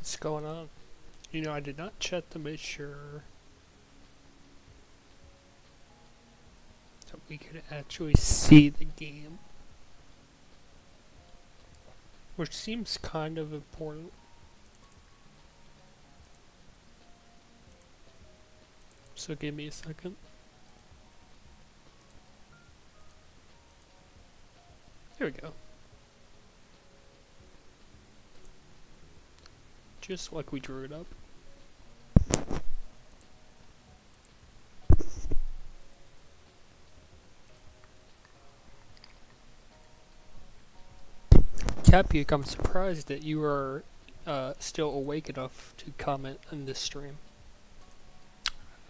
what's going on. You know, I did not check to make sure that we could actually see the game, which seems kind of important. So give me a second. There we go. Just like we drew it up. Capuke, I'm surprised that you are still awake enough to comment on this stream.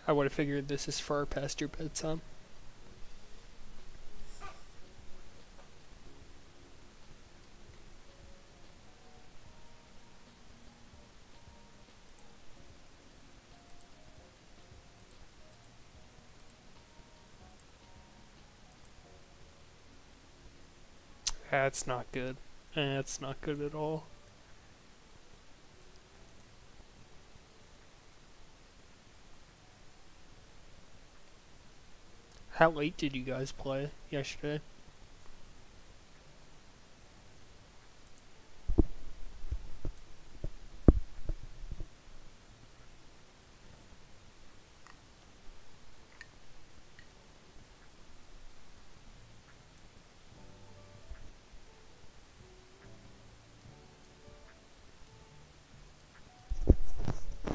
I would have figured this is far past your bedtime. That's not good. That's not good at all. How late did you guys play yesterday?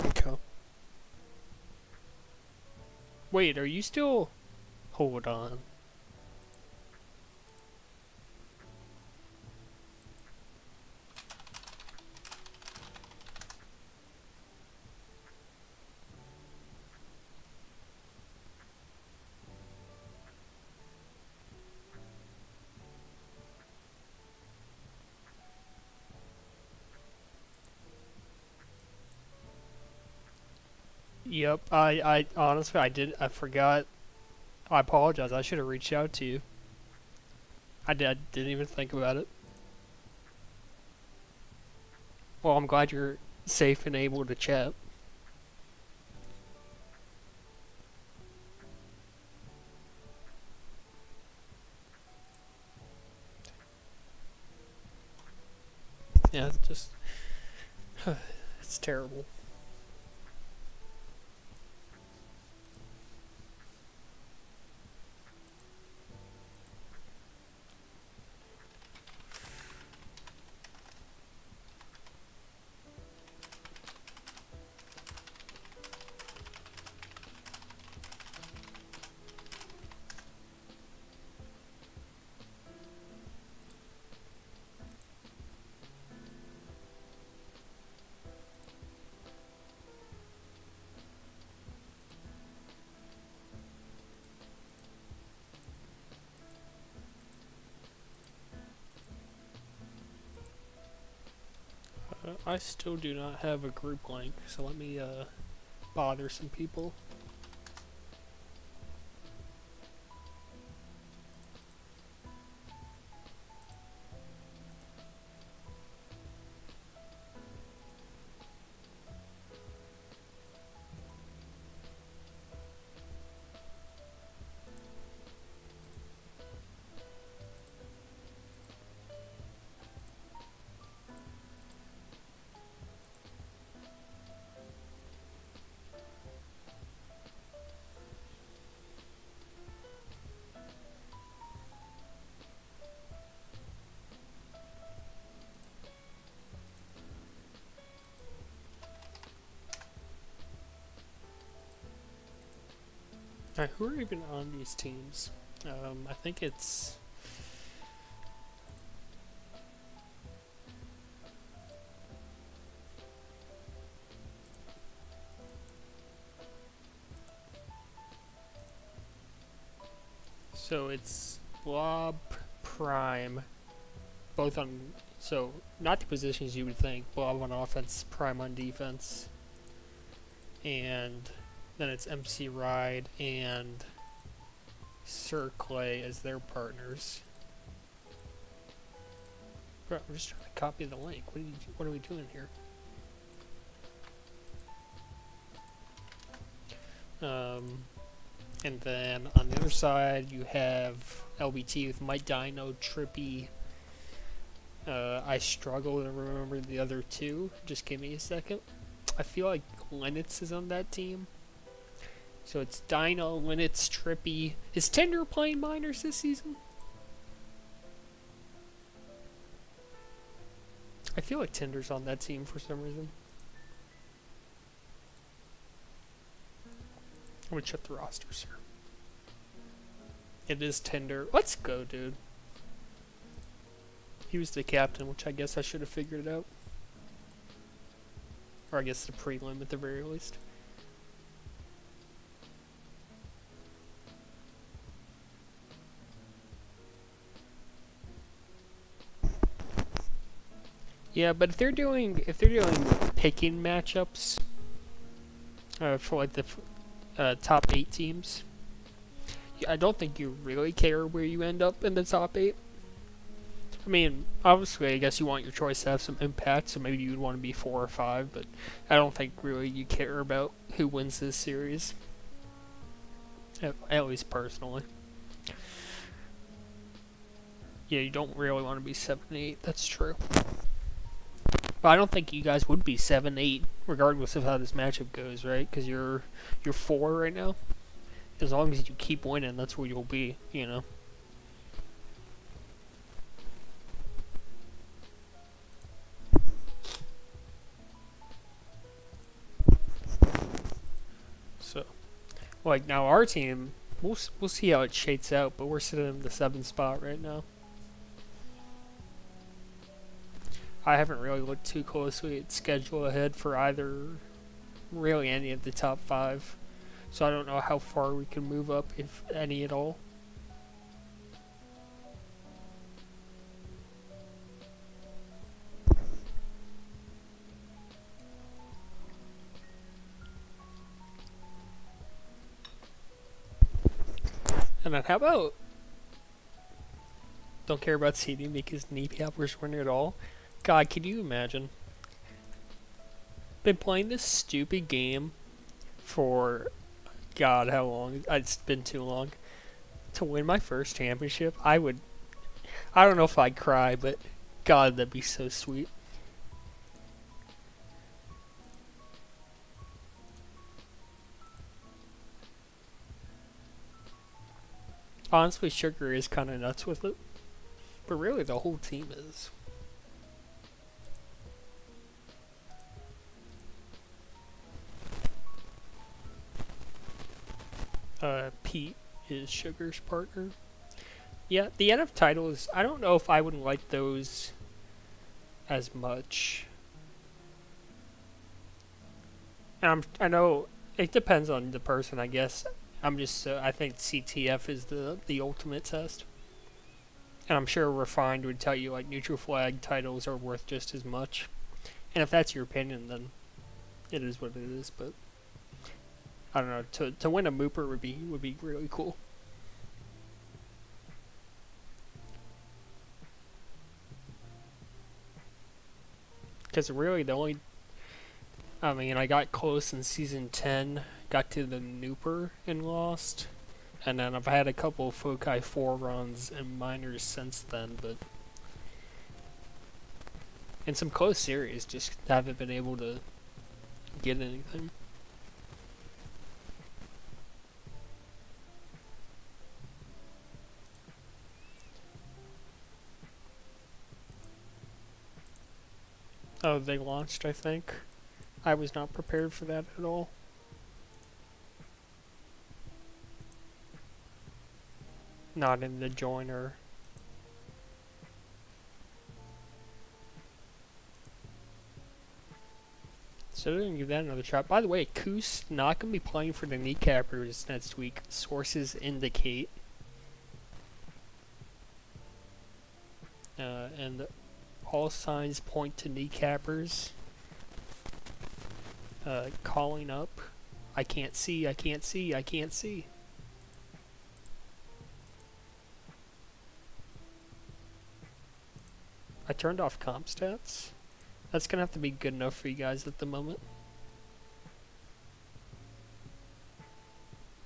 Okay. Wait, are you still... Hold on. Yep, I honestly, I forgot. I apologize, I should have reached out to you. I didn't even think about it. Well, I'm glad you're safe and able to chat. Yeah, it's just... it's terrible. I still do not have a group link, so let me bother some people. Alright, who are even on these teams? I think it's... So it's Blob, Prime, both on... So, not the positions you would think. Blob on offense, Prime on defense. And then it's MC Ride and Sir Clay as their partners. Bro, I'm just trying to copy the link. What are we doing here? And then on the other side, you have LBT with Mike Dino, Trippy. I struggle to remember the other two. Just give me a second. I feel like Linux is on that team. So it's Dino, Linux, Trippy. Is Tinder playing minors this season? I feel like Tinder's on that team for some reason. I'm gonna check the rosters here. It is Tinder. Let's go, dude. He was the captain, which I guess I should have figured it out. Or I guess the prelim at the very least. Yeah, but if they're doing picking matchups for like the top 8 teams, I don't think you really care where you end up in the top 8. I mean, obviously, I guess you want your choice to have some impact, so maybe you'd want to be 4 or 5, but I don't think really you care about who wins this series. At least personally. Yeah, you don't really want to be 7 and 8, that's true. But I don't think you guys would be 7-8, regardless of how this matchup goes, right? Because you're 4 right now. As long as you keep winning, that's where you'll be, you know. So, like now our team, we'll see how it shakes out, but we're sitting in the 7th spot right now. I haven't really looked too closely at schedule ahead for really any of the top 5. So I don't know how far we can move up, if any at all. And then how about don't care about seeding because kneecappers weren't at all? God, can you imagine? Been playing this stupid game for God, how long? It's been too long. To win my first championship, I don't know if I'd cry, but God, that'd be so sweet. Honestly, Sugar is kind of nuts with it, but really the whole team is. Pete is Sugar's partner. Yeah, the NF titles, I don't know if I would like those as much. And I know it depends on the person, I guess. I think CTF is the ultimate test. And I'm sure Refined would tell you like neutral flag titles are worth just as much. And if that's your opinion, then it is what it is, but I don't know, to win a Mooper would be really cool. Because really I got close in Season 10, got to the Nooper and lost. And then I've had a couple of Foci 4 runs and minors since then, but in some close series, just haven't been able to get anything. Oh, they launched, I think. I was not prepared for that at all. Not in the joiner. So they're gonna give that another shot. By the way, Koos not gonna be playing for the kneecappers next week. Sources indicate. And all signs point to kneecappers calling up. I can't see, I can't see, I can't see. I turned off comp stats. That's gonna have to be good enough for you guys at the moment.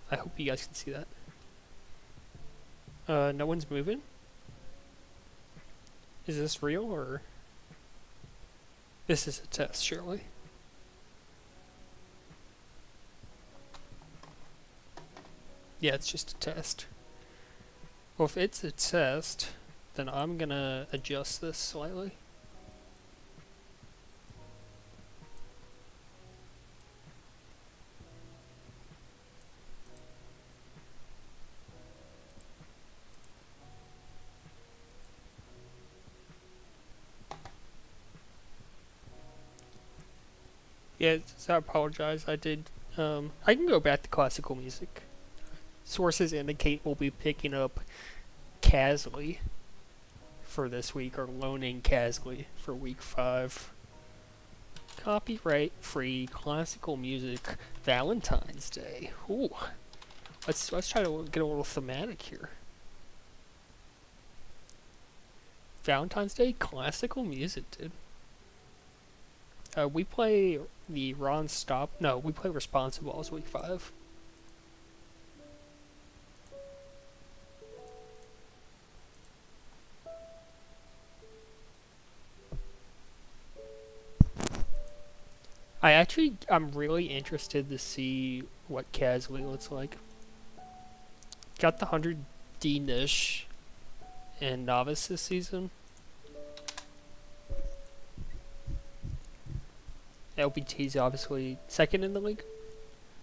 I hope you guys can see that. No one's moving? Is this real, or... This is a test, surely. Yeah, it's just a test. Well, if it's a test, then I'm gonna adjust this slightly. Yeah, so I apologize. I can go back to classical music. Sources indicate we'll be picking up Casley for this week, or loaning Casley for week 5. Copyright free classical music Valentine's Day. Ooh. Let's try to get a little thematic here. Valentine's Day classical music, dude. We play the Ron Stop. No, we play Responsible as week 5. I'm really interested to see what Casley looks like. Got the 100D niche and novice this season. LBT is obviously second in the league,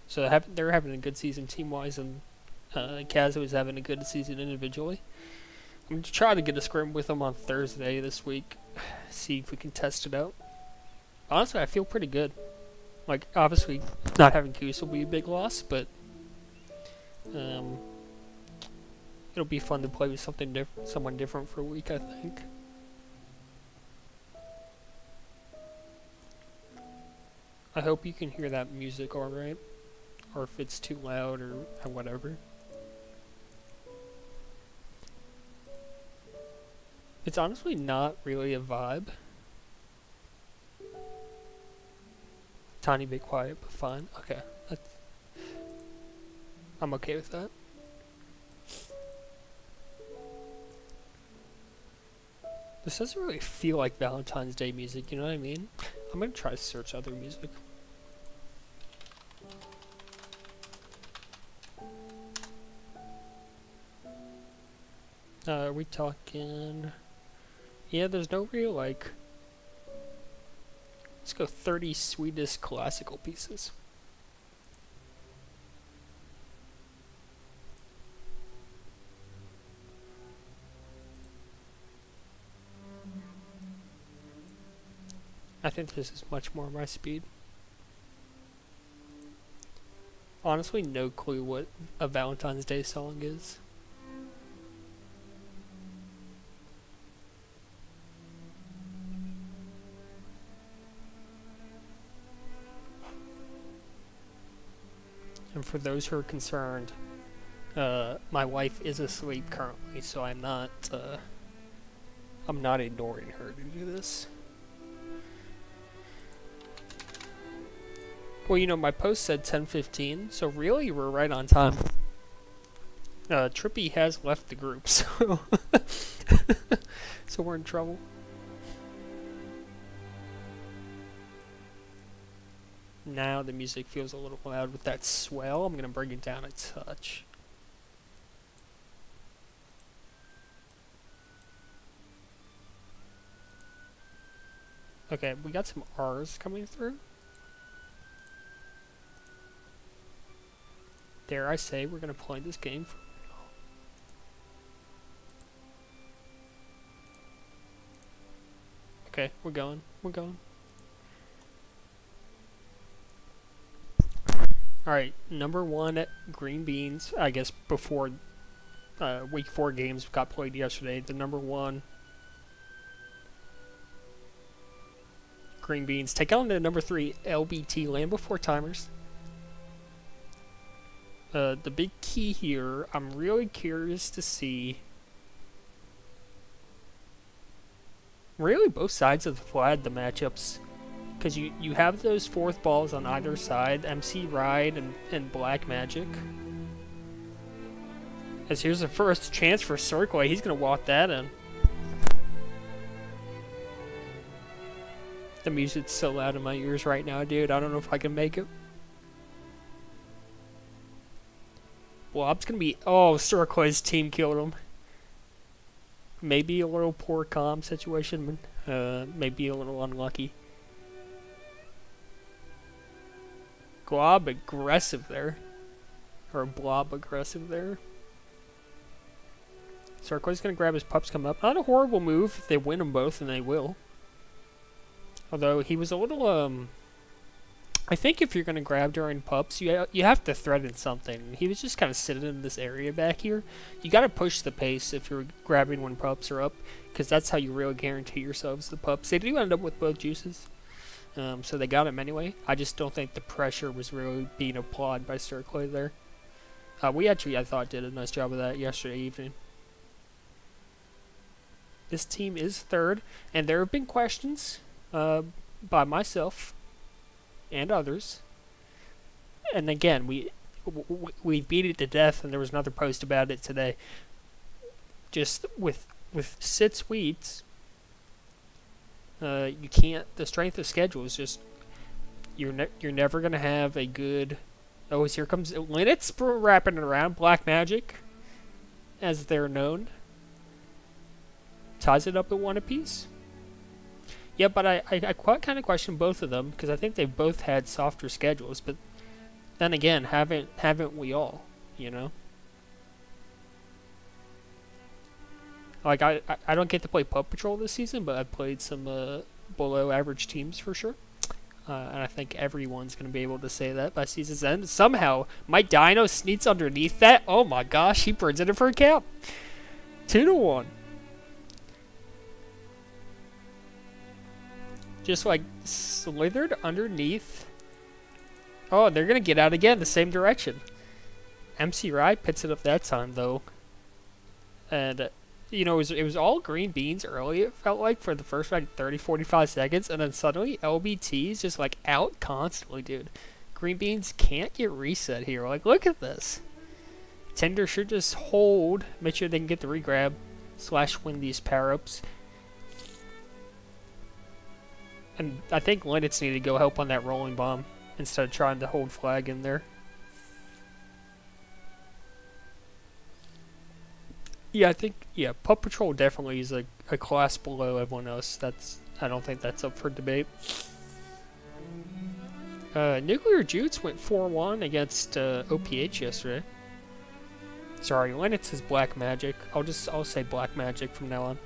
so they're having a good season team-wise, and Casley is having a good season individually. I'm going to try to get a scrim with them on Thursday this week, see if we can test it out. Honestly, I feel pretty good. Like, obviously, not having Goose will be a big loss, but it'll be fun to play with someone different for a week, I think. I hope you can hear that music alright, or if it's too loud or whatever. It's honestly not really a vibe. Tiny bit quiet, but fine. Okay. I'm okay with that. This doesn't really feel like Valentine's Day music, you know what I mean? I'm gonna try to search other music. Are we talking... Yeah, there's no real, like... Let's go 30 sweetest classical pieces. I think this is much more my speed. Honestly, no clue what a Valentine's Day song is. And for those who are concerned, my wife is asleep currently, so I'm not ignoring her to do this. Well, you know, my post said 10:15, so really we're right on time. Trippy has left the group, so so we're in trouble. Now the music feels a little loud with that swell. I'm going to bring it down a touch. Okay, we got some R's coming through. Dare I say we're going to play this game for real. Okay, we're going. We're going. Alright, number 1 Green Beans. I guess before week 4 games got played yesterday. The number 1 Green Beans take on the number 3 LBT, Land Before Timers. The big key here, I'm really curious to see really both sides of the flag, the matchups. Because you have those fourth balls on either side, MC Ride and Black Magic. As here's the first chance for Circle. He's gonna walk that in. The music's so loud in my ears right now, dude. I don't know if I can make it. Blob's gonna be... Oh, Circle's team killed him. Maybe a little poor comm situation. Maybe a little unlucky. Glob aggressive there. Or Blob aggressive there. Circle's gonna grab his pups, come up. Not a horrible move if they win them both, and they will. Although he was a little, I think if you're gonna grab during pups, you have to threaten something. He was just kind of sitting in this area back here. You gotta push the pace if you're grabbing when pups are up, because that's how you really guarantee yourselves the pups. They do end up with both juices, so they got him anyway. I just don't think the pressure was really being applied by Circle there. We actually, I thought, did a nice job of that yesterday evening. This team is third, and there have been questions by myself and others. And again, we beat it to death, and there was another post about it today. Just with sits weeds, you can't. The strength of schedule is just you're never gonna have a good. Oh, here comes Linux wrapping it around. Black Magic, as they're known. Ties it up at 1 apiece. Yeah, but I kind of question both of them because I think they've both had softer schedules. But then again, haven't we all? You know. Like I don't get to play Pup Patrol this season, but I've played some below average teams for sure. And I think everyone's going to be able to say that by season's end. Somehow, my Dino sneaks underneath that. Oh my gosh, he burns it for a cap. 2-1. Just like slithered underneath. Oh, they're going to get out again the same direction. MC Rye picks it up that time, though. And, you know, it was all green beans early, it felt like, for the first, like, 30, 45 seconds. And then suddenly, LBT is just, like, out constantly, dude. Green beans can't get reset here. Like, look at this. Tinder should just hold, make sure they can get the regrab, / win these power-ups. And I think Linux needed to go help on that rolling bomb instead of trying to hold flag in there. Yeah, I think, yeah, Pup Patrol definitely is a class below everyone else. I don't think that's up for debate. Nuclear Jutes went 4-1 against OPH yesterday. Sorry, Linux is Black Magic. I'll say Black Magic from now on.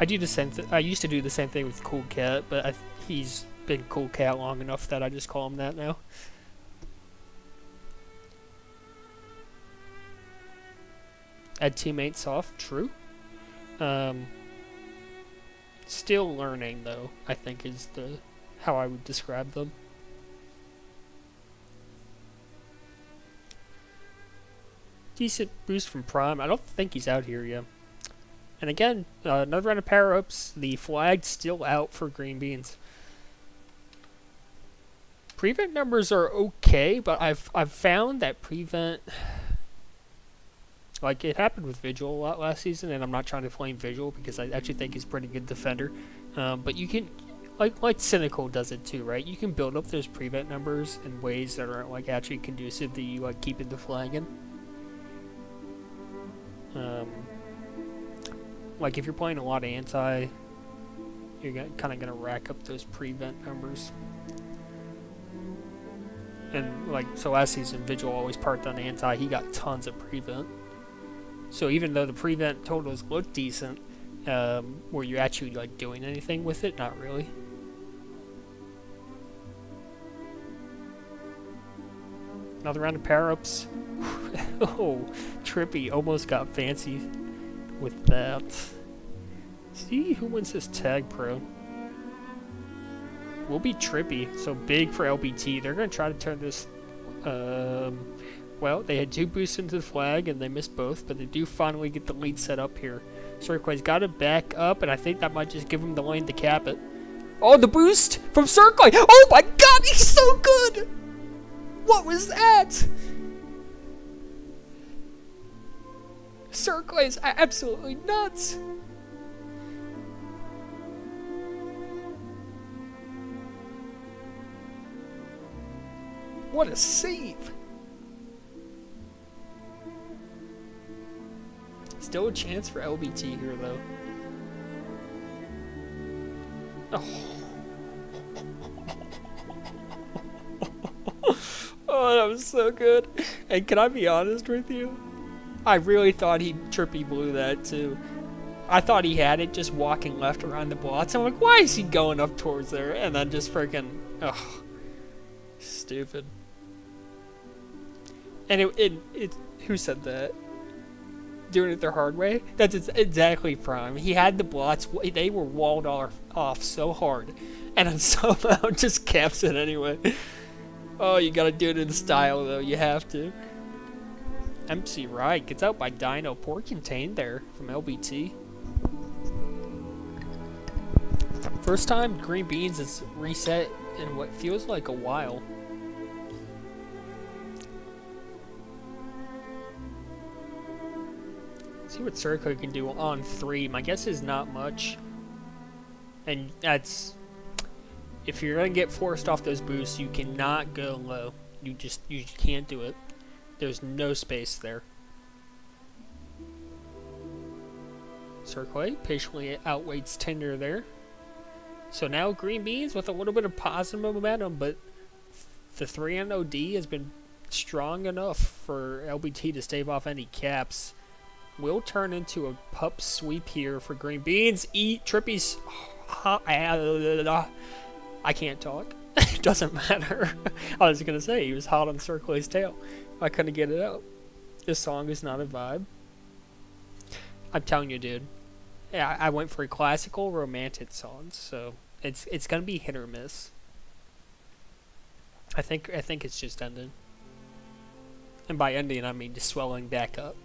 I do the same. I used to do the same thing with Cool Cat, but he's been Cool Cat long enough that I just call him that now. Add teammates off, true. Still learning though, I think is how I would describe them. Decent boost from Prime. I don't think he's out here yet. And again, another round of power-ups. The flag's still out for green beans. Prevent numbers are okay, but I've found that prevent, like it happened with Vigil a lot last season, and I'm not trying to flame Vigil because I actually think he's a pretty good defender. But you can, like Cynical does it too, right? You can build up those prevent numbers in ways that are like actually conducive to you like keeping the flag in. Like if you're playing a lot of anti, you're kind of gonna rack up those prevent numbers. And like so last season, Vigil always parked on anti. He got tons of prevent. So even though the prevent totals look decent, were you actually like doing anything with it? Not really. Another round of power-ups. Oh, Trippy almost got fancy with that. See who wins this tag pro. Will be Trippy, so big for LBT. They're going to try to turn this... well, they had 2 boosts into the flag, and they missed both, but they do finally get the lead set up here. Cirquay's got it back up, and I think that might just give him the lane to cap it. Oh, the boost from Cirquay! Oh my god, he's so good! What was that? Circle is absolutely nuts. What a save. Still a chance for LBT here, though. Oh. Oh, that was so good. And can I be honest with you? I really thought Trippy blew that too. I thought he had it just walking left around the blocks. I'm like, why is he going up towards there? And then just freaking, oh, stupid. And it who said that? Doing it the hard way? That's exactly Prime. He had the blocks, they were walled off so hard. And then somehow just caps it anyway. Oh, you gotta do it in style though, you have to. MC Ride gets out by Dino. Poor contained there from LBT. First time Green Beans is reset in what feels like a while. See what Circle can do on 3. My guess is not much. And that's... If you're gonna get forced off those boosts, you cannot go low. You can't do it. There's no space there. Circle patiently outweighs Tinder there. So now Green Beans with a little bit of positive momentum, but the 3 on OD has been strong enough for LBT to stave off any caps. Will turn into a pup sweep here for Green Beans. Trippy's... I can't talk. It doesn't matter. I was gonna say, he was hot on Circle's tail. I couldn't get it out. This song is not a vibe. I'm telling you, dude. Yeah, I went for classical romantic songs, so it's gonna be hit or miss. I think it's just ended. And by ending, I mean just swelling back up.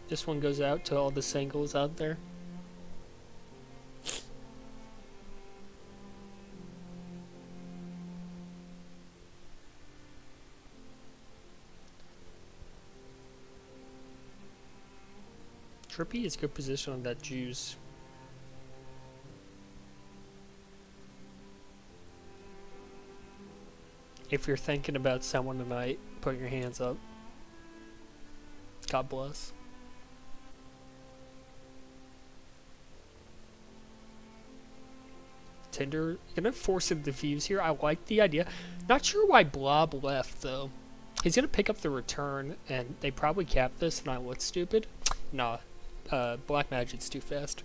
This one goes out to all the singles out there. Trippy is good position on that juice. If you're thinking about someone tonight, put your hands up. God bless. Tinder gonna force him to defuse here. I like the idea. Not sure why Blob left though. He's gonna pick up the return, and they probably capped this, and I look stupid. Nah, Black Magic's too fast.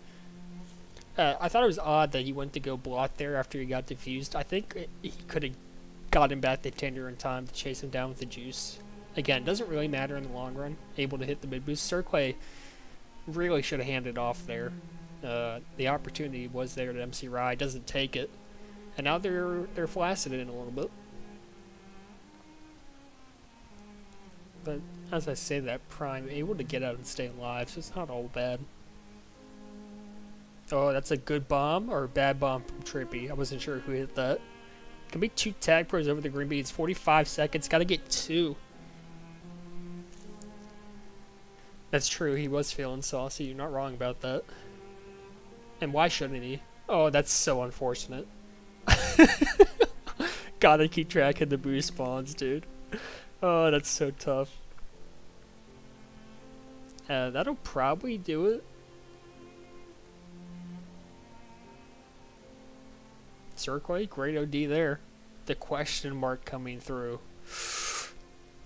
I thought it was odd that he went to go block there after he got defused. I think he could have got him back to Tinder in time to chase him down with the juice. Again, doesn't really matter in the long run. Able to hit the mid boost. Circle really should have handed off there. The opportunity was there to MC Rye, doesn't take it, and now they're flaccid in a little bit. But as I say that, Prime able to get out and stay alive, so it's not all bad. Oh, that's a good bomb or a bad bomb from Trippy. I wasn't sure who hit that. Can be 2 tag pros over the Green Beans. 45 seconds. Got to get 2. That's true. He was feeling saucy. You're not wrong about that. And why shouldn't he? Oh, that's so unfortunate. Gotta keep track of the boost spawns, dude. Oh, that's so tough. That'll probably do it. Circle, great OD there. The question mark coming through.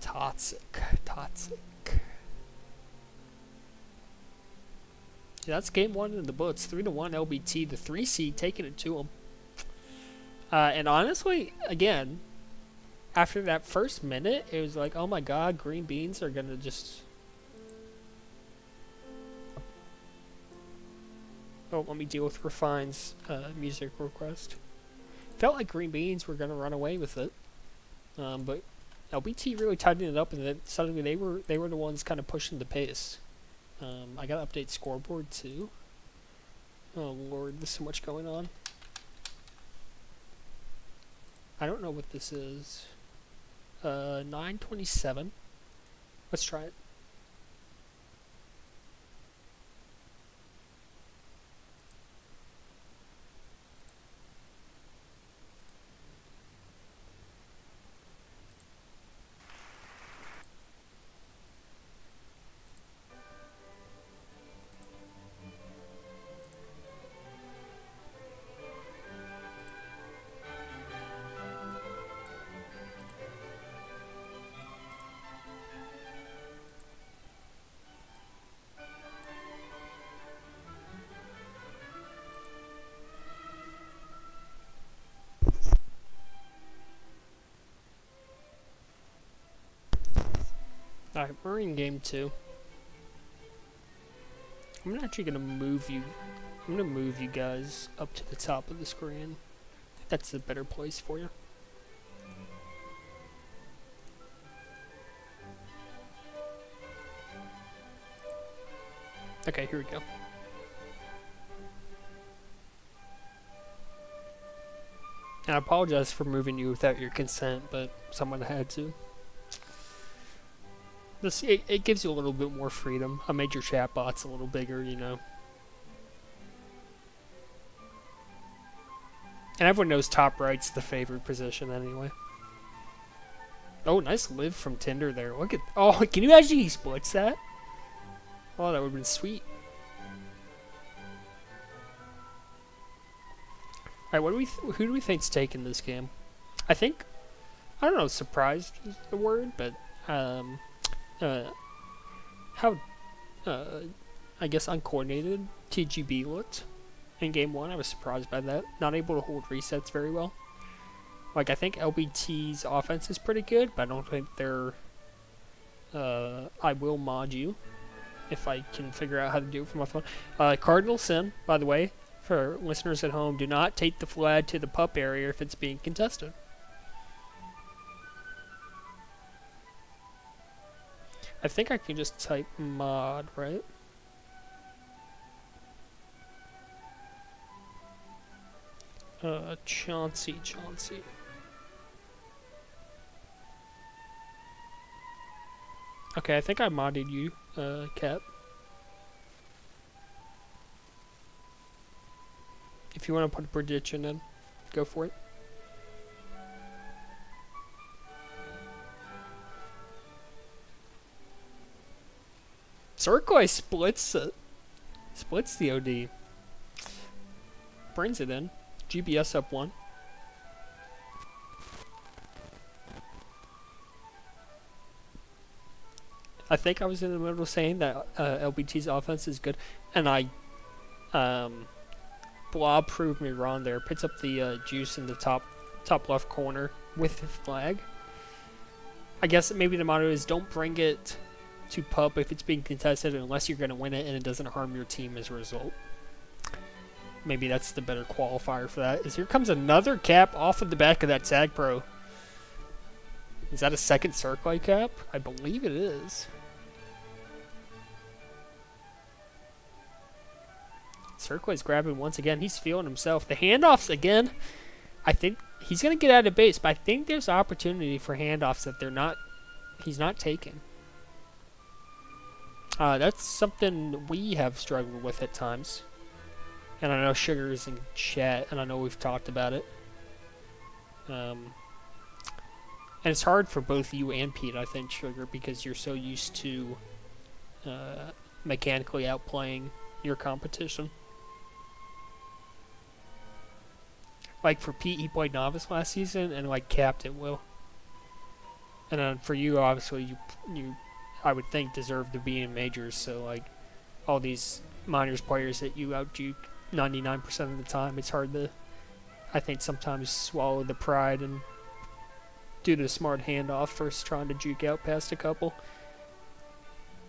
Toxic. Yeah, that's game 1 in the books. 3-1 LBT, the 3 seed taking it to him. And honestly, again, after that first minute, it was like, oh my god, Green Beans are gonna just... Oh, let me deal with Refine's music request. Felt like Green Beans were gonna run away with it, but LBT really tightened it up, and then suddenly they were the ones kind of pushing the pace. I gotta update scoreboard too. Oh lord, there's so much going on. I don't know what this is. 927. Let's try it. Alright, we're in game 2. I'm actually gonna move you. I'm gonna move you guys up to the top of the screen. I think that's a better place for you. Okay, here we go. And I apologize for moving you without your consent, but someone had to. It gives you a little bit more freedom. I made your chat bots a little bigger, you know. And everyone knows top right's the favorite position anyway. Oh, nice live from Tinder there. Look at... Oh, can you imagine he splits that? Oh, that would have been sweet. Alright, who do we think's taking this game? I think... I don't know, surprised is the word, but... how I guess uncoordinated TGB looked in game 1. I was surprised by that. Not able to hold resets very well. Like, I think LBT's offense is pretty good, but I don't think they're... I will mod you if I can figure out how to do it from my phone. Cardinal sin, by the way, for listeners at home, do not take the flag to the pup area if it's being contested. I think I can just type mod, right? Chauncey. Okay, I think I modded you, Cap. If you want to put a prediction in, go for it. Circoi splits it. Splits the OD. Brings it in. GBS up 1. I think I was in the middle of saying that LBT's offense is good, and Blob proved me wrong there. Puts up the juice in the top left corner with the flag. I guess maybe the motto is don't bring it to pup if it's being contested unless you're going to win it and it doesn't harm your team as a result. Maybe that's the better qualifier for that. Here comes another cap off of the back of that Tag Pro. Is that a second Circlite cap? I believe it is. Circlite's grabbing once again. He's feeling himself. The handoffs again. I think he's going to get out of base, but I think there's opportunity for handoffs that he's not taking. That's something we have struggled with at times. And I know Sugar is in chat, and I know we've talked about it. And it's hard for both you and Pete, I think, Sugar, because you're so used to mechanically outplaying your competition. Like for Pete, he played Novice last season, and like capped at will. And then for you, obviously, you I would think deserve to be in majors. So like all these minors players that you outjuke 99% of the time, it's hard to, I think, sometimes swallow the pride and do the smart handoff first, trying to juke out past a couple.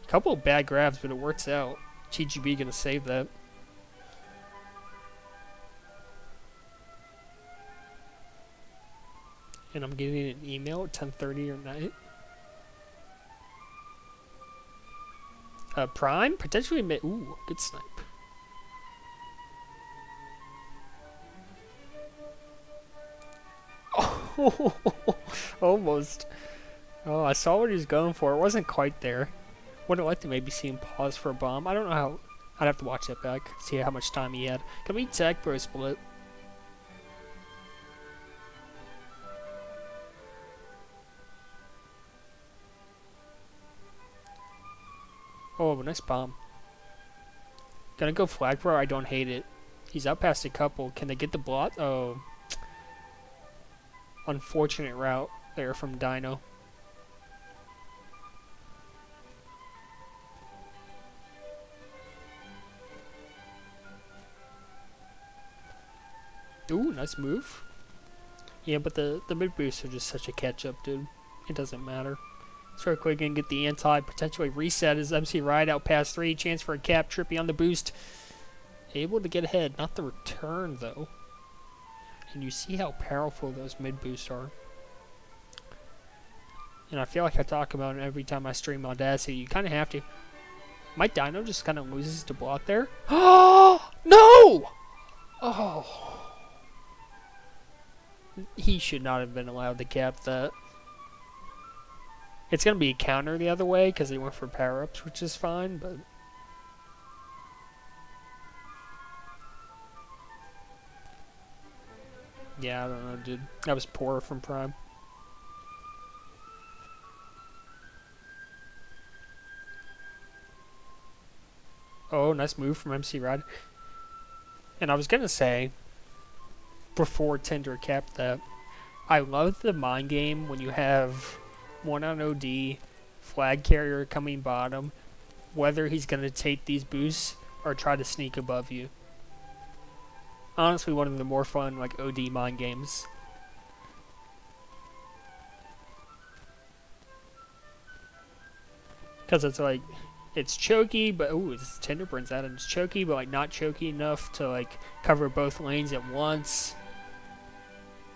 Couple of bad grabs, but it works out. TGB gonna save that. And I'm getting an email at 10:30 at night. Prime? Potentially mid. Ooh, good snipe. Oh. Almost. Oh, I saw what he was going for. It wasn't quite there. Would have liked to maybe see him pause for a bomb. I don't know how. I'd have to watch that back, see how much time he had. Can we tag pro split? Oh, nice bomb. Gonna go flag pro. I don't hate it. He's up past a couple. Can they get the blot? Oh. Unfortunate route there from Dino. Ooh, nice move. Yeah, but the mid boosts are just such a catch up, dude. It doesn't matter. Start quick and get the anti, potentially reset as MC Ride out past 3. Chance for a cap. Trippy on the boost. Able to get ahead. Not the return, though. And you see how powerful those mid boosts are. And I feel like I talk about it every time I stream Audacity. You kind of have to. My Dino just kind of loses to block there. Oh, no! Oh. He should not have been allowed to cap that. It's going to be a counter the other way because he went for power-ups, which is fine, but... Yeah, I don't know, dude. That was poor from Prime. Oh, nice move from MC Rod. And I was going to say, before Tinder capped that, I love the mind game when you have one on OD, flag carrier coming bottom, whether he's going to take these boosts or try to sneak above you. Honestly, one of the more fun, like, OD mind games. Because it's like, it's choky, but, ooh, it's Tinder brings that, and it's choky, but, like, not choky enough to, like, cover both lanes at once.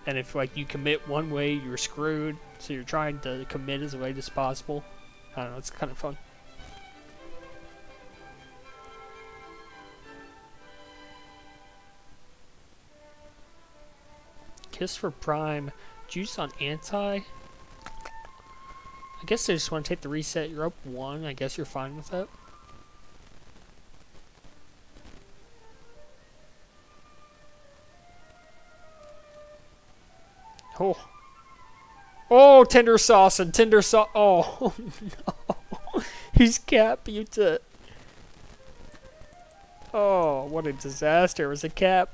And if, like, you commit one way, you're screwed. So you're trying to commit as late as possible. I don't know, it's kind of fun. Kiss for Prime. Juice on anti. I guess they just want to take the reset. You're up 1. I guess you're fine with that. Oh. Oh, Tinder sauce and Tinder sauce. Oh, no. He's cap it. Oh, what a disaster. It was a cap.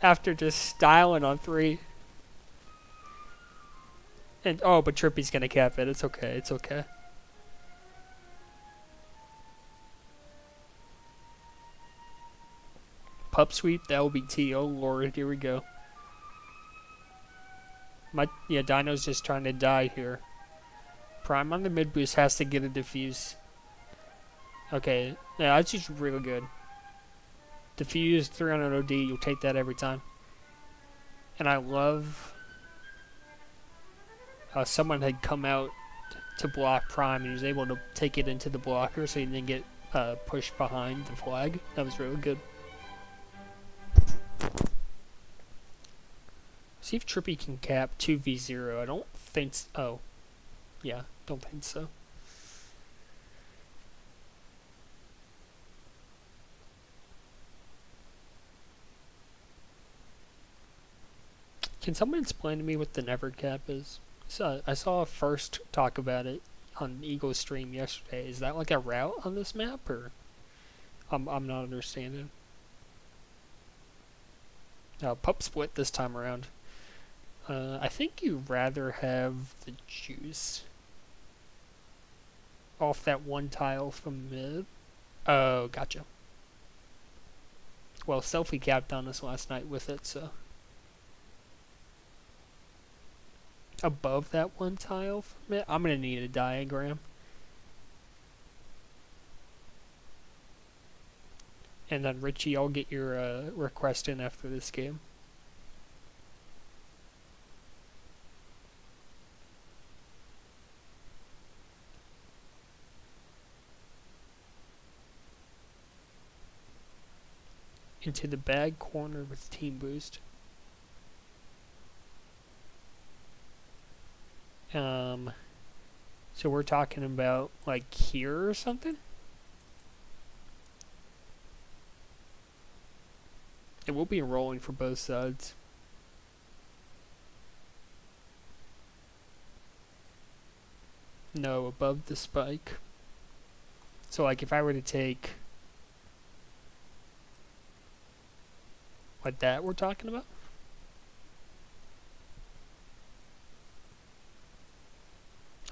After just styling on 3. And, oh, but Trippy's gonna cap it. It's okay. It's okay. Pup sweep the LBT. Oh, Lord. Here we go. Yeah, Dino's just trying to die here. Prime on the mid boost has to get a diffuse. Okay, yeah, that's just really good. Diffuse 300 OD, you'll take that every time. And I love someone had come out to block Prime and he was able to take it into the blocker so he didn't get pushed behind the flag. That was really good. See if Trippy can cap 2v0. I don't think so. Oh. Yeah, don't think so. Can someone explain to me what the never cap is? So I saw First talk about it on Eagle's stream yesterday. Is that like a route on this map, or I'm not understanding. Pup split this time around. I think you'd rather have the juice off that one tile from mid. Oh, gotcha. Well, Selfie capped on us last night with it, so. Above that one tile from mid? I'm going to need a diagram. And then, Richie, I'll get your request in after this game. into the bag corner with team boost. So we're talking about like here or something? It will be rolling for both sides. No, above the spike. So like if I were to take like that we're talking about?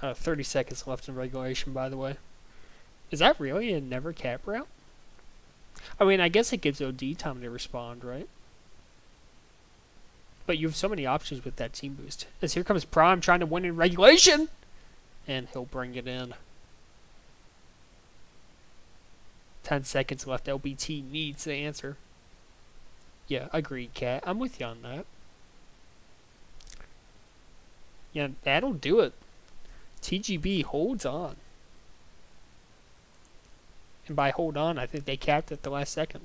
30 seconds left in regulation, by the way. Is that really a never cap route? I mean, I guess it gives OD time to respond, right? But you have so many options with that team boost. As here comes Prime trying to win in regulation! And he'll bring it in. 10 seconds left. LBT needs the answer. Yeah, agreed, Cat. I'm with you on that. Yeah, that'll do it. TGB holds on. And by hold on, I think they capped at the last second.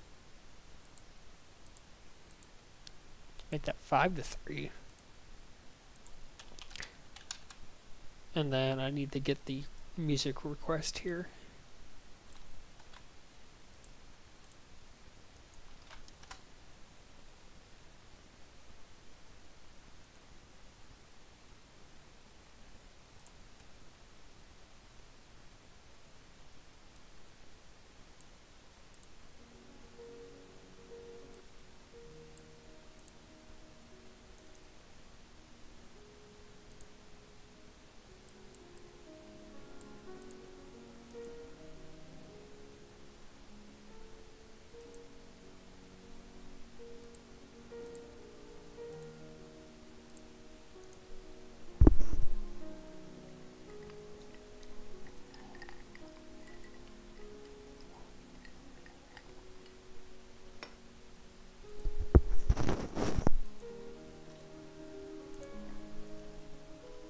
Make that 5-3. And then I need to get the music request here.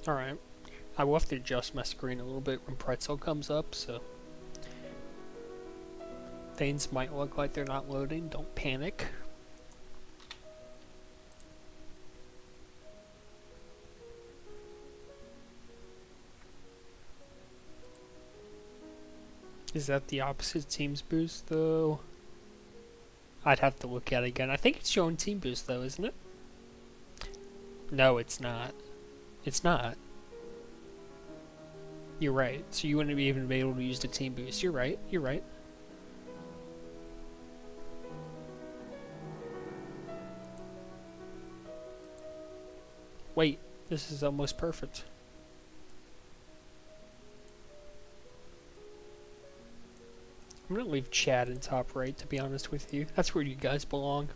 Alright, I will have to adjust my screen a little bit when Pretzel comes up, so things might look like they're not loading, don't panic. Is that the opposite team's boost though? I'd have to look at it again. I think it's showing team boost though, isn't it? No, it's not. It's not. You're right. So you wouldn't even be able to use the team boost. You're right. You're right. Wait, this is almost perfect. I'm gonna leave chat in top right, to be honest with you. That's where you guys belong.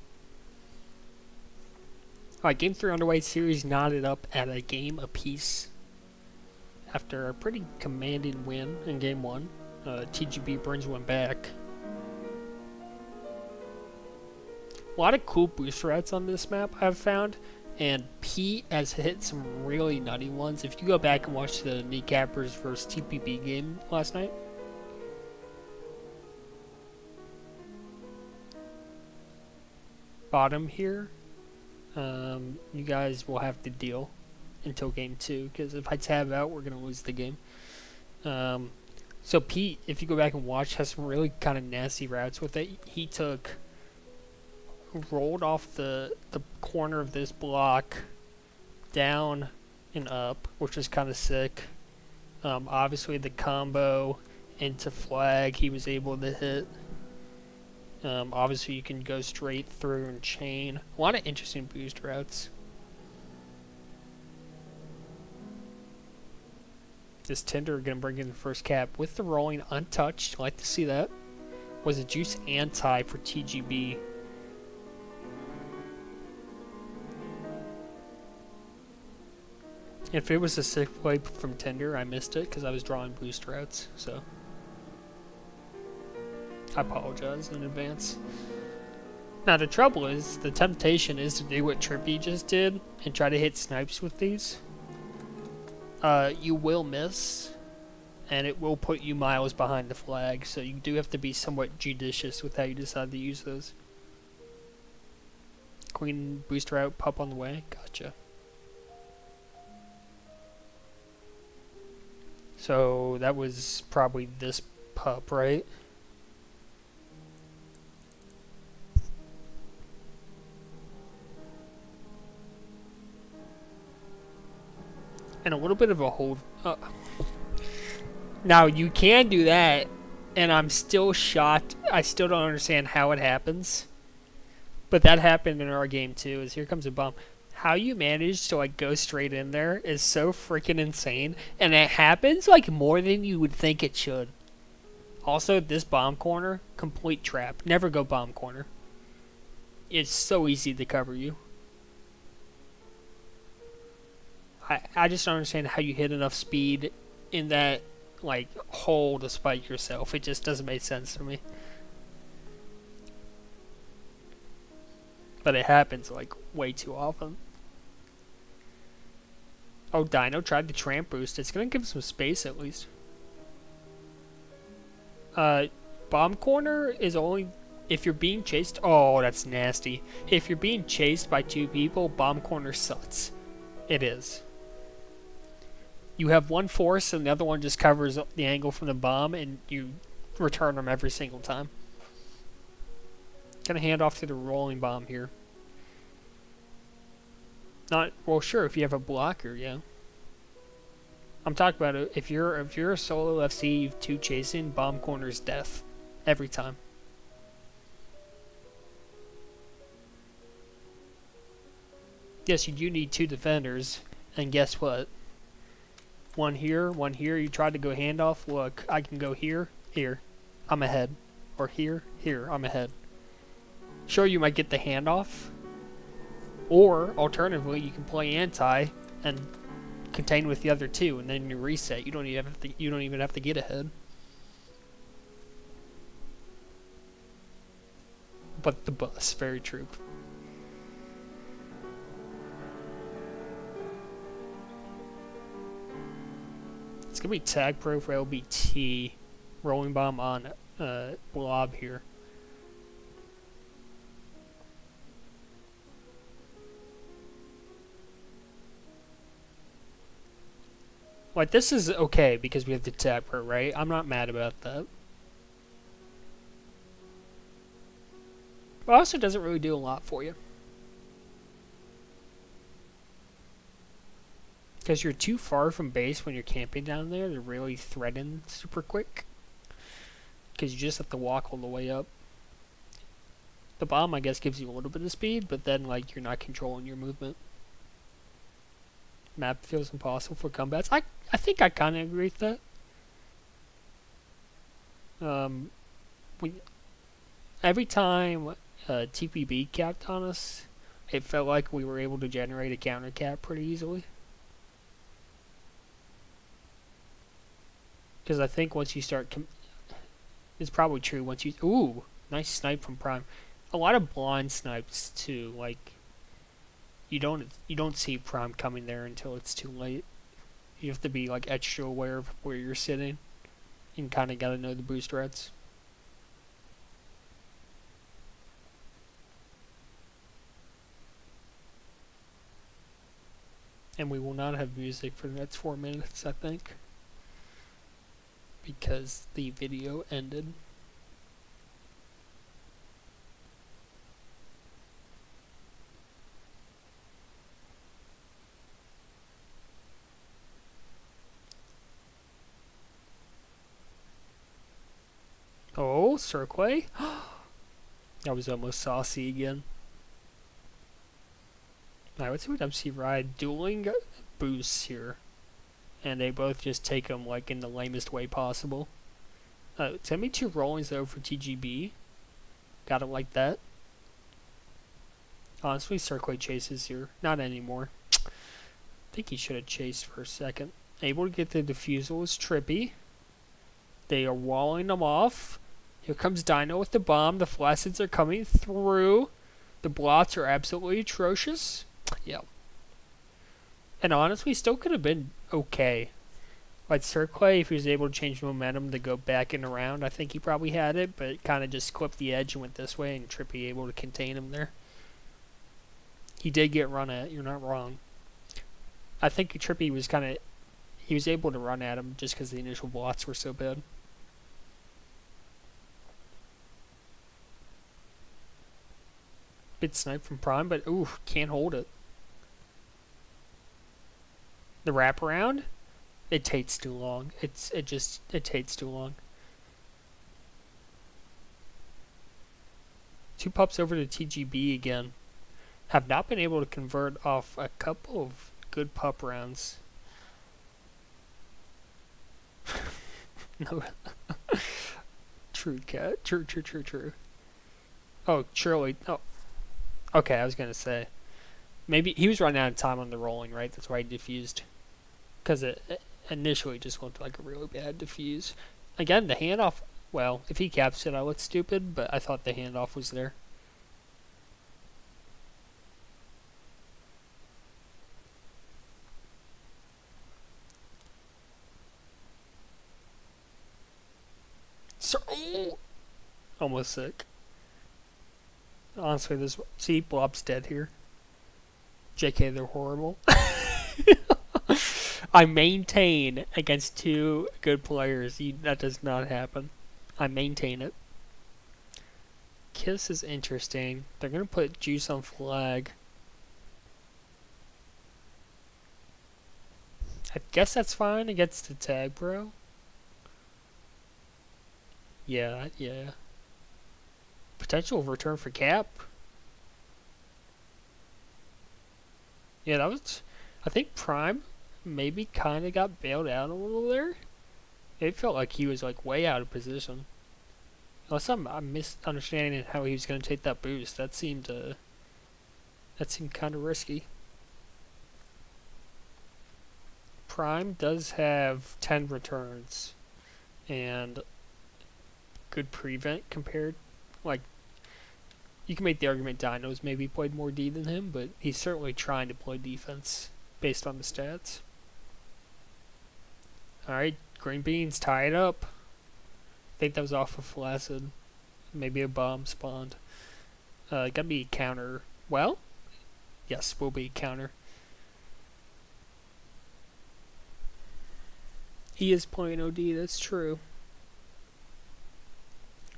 Alright, Game 3 underway. Series knotted up at a game apiece. After a pretty commanding win in Game 1, TGB brings one back. A lot of cool boost routes on this map I've found, and Pete has hit some really nutty ones. If you go back and watch the Kneecappers vs TPB game last night, bottom here, you guys will have to deal until game 2, because if I tab out, we're going to lose the game. So Pete, if you go back and watch, has some really kind of nasty routes with it. He rolled off the corner of this block down and up, which is kind of sick. Obviously the combo into flag he was able to hit. Obviously you can go straight through and chain. A lot of interesting boost routes. This Tinder going to bring in the first cap with the rolling untouched. Like to see that. Was a juice anti for TGB. If it was a sick play from Tinder, I missed it because I was drawing boost routes. So I apologize in advance. Now the trouble is, the temptation is to do what Trippy just did and try to hit snipes with these. You will miss, and it will put you miles behind the flag, so you do have to be somewhat judicious with how you decide to use those. Queen booster out, pup on the way. Gotcha. So that was probably this pup, right? And a little bit of a hold. Now you can do that, and I'm still shocked. I still don't understand how it happens. But that happened in our game too. Is here comes a bomb. How you manage to like go straight in there is so freaking insane, and it happens like more than you would think it should. Also, this bomb corner, complete trap. Never go bomb corner. It's so easy to cover you. I just don't understand how you hit enough speed in that like hole to spike yourself. It just doesn't make sense to me. But it happens like way too often. Oh, Dino tried the tramp boost. It's gonna give him some space at least. Bomb corner is only if you're being chased. Oh, that's nasty. If you're being chased by two people, bomb corner sucks. It is. You have one force and the other one just covers the angle from the bomb, and you return them every single time. Gonna hand off to the rolling bomb here. Not well, sure if you have a blocker, yeah. I'm talking about it. If you're a solo FC, you've two chasing, bomb corner's death every time. Yes, you do need two defenders, and guess what? One here, one here. You tried to go handoff. Look, I can go here, here. I'm ahead. Or here, here. I'm ahead. Sure, you might get the handoff. Or, alternatively, you can play anti and contain with the other two, and then you reset. You don't even have to get ahead. But the bus, very true. It's gonna be tag pro for LBT. Rolling bomb on blob here. Like, this is okay because we have the tag pro, right? I'm not mad about that. But also doesn't really do a lot for you. Because you're too far from base when you're camping down there to really threaten super quick. Because you just have to walk all the way up. The bomb, I guess, gives you a little bit of speed, but then, like, you're not controlling your movement. Map feels impossible for combats. I think I kind of agree with that. Every time TGB capped on us, it felt like we were able to generate a counter cap pretty easily. Because I think once you start... it's probably true once you... Ooh! Nice snipe from Prime. A lot of blind snipes, too. Like, you don't see Prime coming there until it's too late. You have to be, like, extra aware of where you're sitting. And kind of got to know the boost rates. And we will not have music for the next 4 minutes, I think. Because the video ended. Oh, Cirque. That was almost saucy again. Alright, let's see what MC Ride. Dueling boosts here. And they both just take them like in the lamest way possible. Send me 2 rollings though for TGB. Got it like that. Honestly, Cirque chases here. Not anymore. I think he should have chased for a second. Able to get the defusal is trippy. They are walling them off. Here comes Dino with the bomb. The flacids are coming through. The blots are absolutely atrocious. Yeah. And honestly, still could have been okay. Like Cirque, if he was able to change momentum to go back and around, I think he probably had it, but kind of just clipped the edge and went this way, and Trippy able to contain him there. He did get run at. You're not wrong. I think Trippy was kind of... He was able to run at him just because the initial blots were so bad. Bit snipe from Prime, but ooh, can't hold it. The wraparound? It takes too long. It takes too long. 2 pups over to TGB again. Have not been able to convert off a couple of good pup rounds. No. True, cat. True. Oh, surely. Oh. Okay, I was going to say. Maybe he was running out of time on the rolling, right? That's why he diffused. Because it initially just looked like a really bad diffuse. Again, the handoff... Well, if he caps it, I look stupid, but I thought the handoff was there. So, almost sick. Honestly, this... See, Blob's dead here. JK, they're horrible. I maintain against 2 good players. That does not happen. I maintain it. Kiss is interesting. They're going to put Juice on flag. I guess that's fine against the tag, bro. Yeah. Potential return for Cap. Yeah, that was... I think Prime maybe kind of got bailed out a little there. It felt like he was like way out of position. Unless I'm misunderstanding how he was going to take that boost. That seemed kind of risky. Prime does have 10 returns and good prevent compared. Like, you can make the argument Dinos maybe played more D than him, but he's certainly trying to play defense based on the stats. Alright, Green Beans tie it up. I think that was off of Flaccid. Maybe a bomb spawned. Gotta be a counter. Well, yes, will be a counter. He is playing OD, that's true.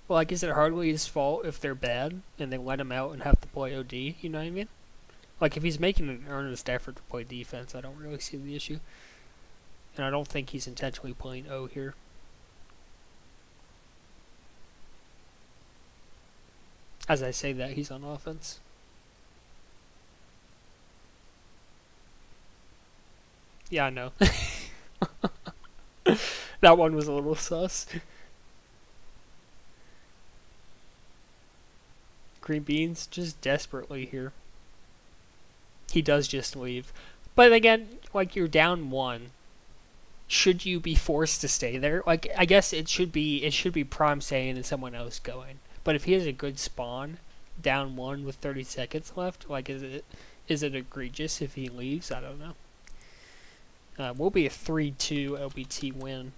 Well, like, is it hardly his fault if they're bad and they let him out and have to play OD? You know what I mean? Like, if he's making an earnest effort to play defense, I don't really see the issue. And I don't think he's intentionally playing O here. As I say that, he's on offense. Yeah, I know. That one was a little sus. Green Beans just desperately here. He does just leave. But again, like, you're down 1. Should you be forced to stay there? Like, I guess it should be Prime staying and someone else going. But if he has a good spawn, down 1 with 30 seconds left, like, is it egregious if he leaves? I don't know. Will be a 3-2 LBT win.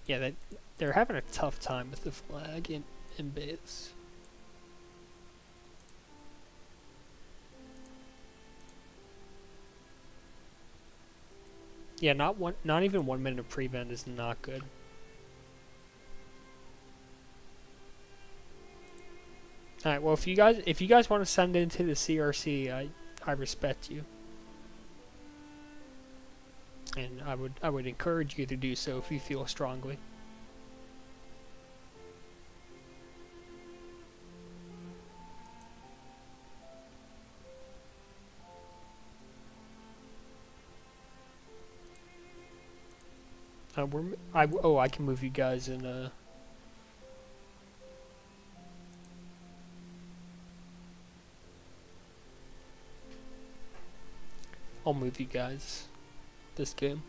Yeah, they're having a tough time with the flag in base. Yeah, not even 1 minute of prevent is not good. Alright, well, if you guys want to send into the CRC, I respect you. And I would encourage you to do so if you feel strongly. I can move you guys in. I'll move you guys this game.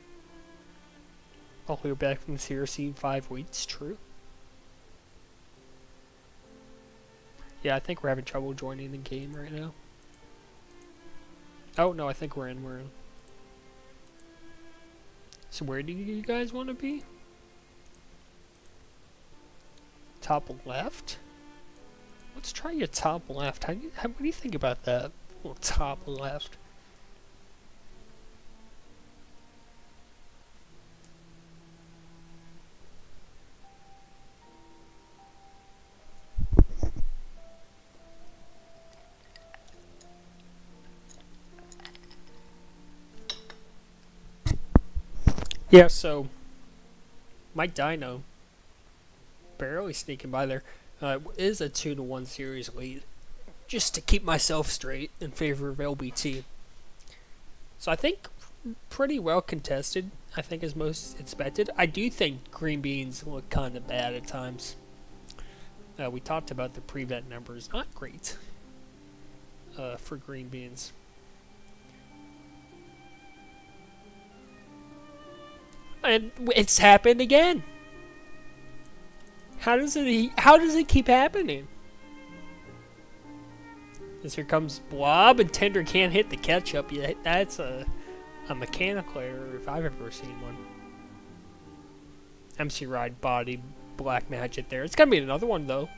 I'll hear back from the CRC in 5 weeks. True. Yeah, I think we're having trouble joining the game right now. Oh no, I think we're in. So where do you guys want to be? Top left? Let's try your top left. What do you think about that? Little top left. Yeah, so my Dino barely sneaking by there is a 2-1 series lead, just to keep myself straight in favor of LBT. So I think pretty well contested, I think, as most expected. I do think green beans look kind of bad at times. We talked about the prevent numbers, not great for green beans. And it's happened again. How does it keep happening? As here comes Blob, and Tender can't hit the catch-up yet. That's a mechanical error if I've ever seen one. MC Ride body Black Magic there. It's gonna be another one though.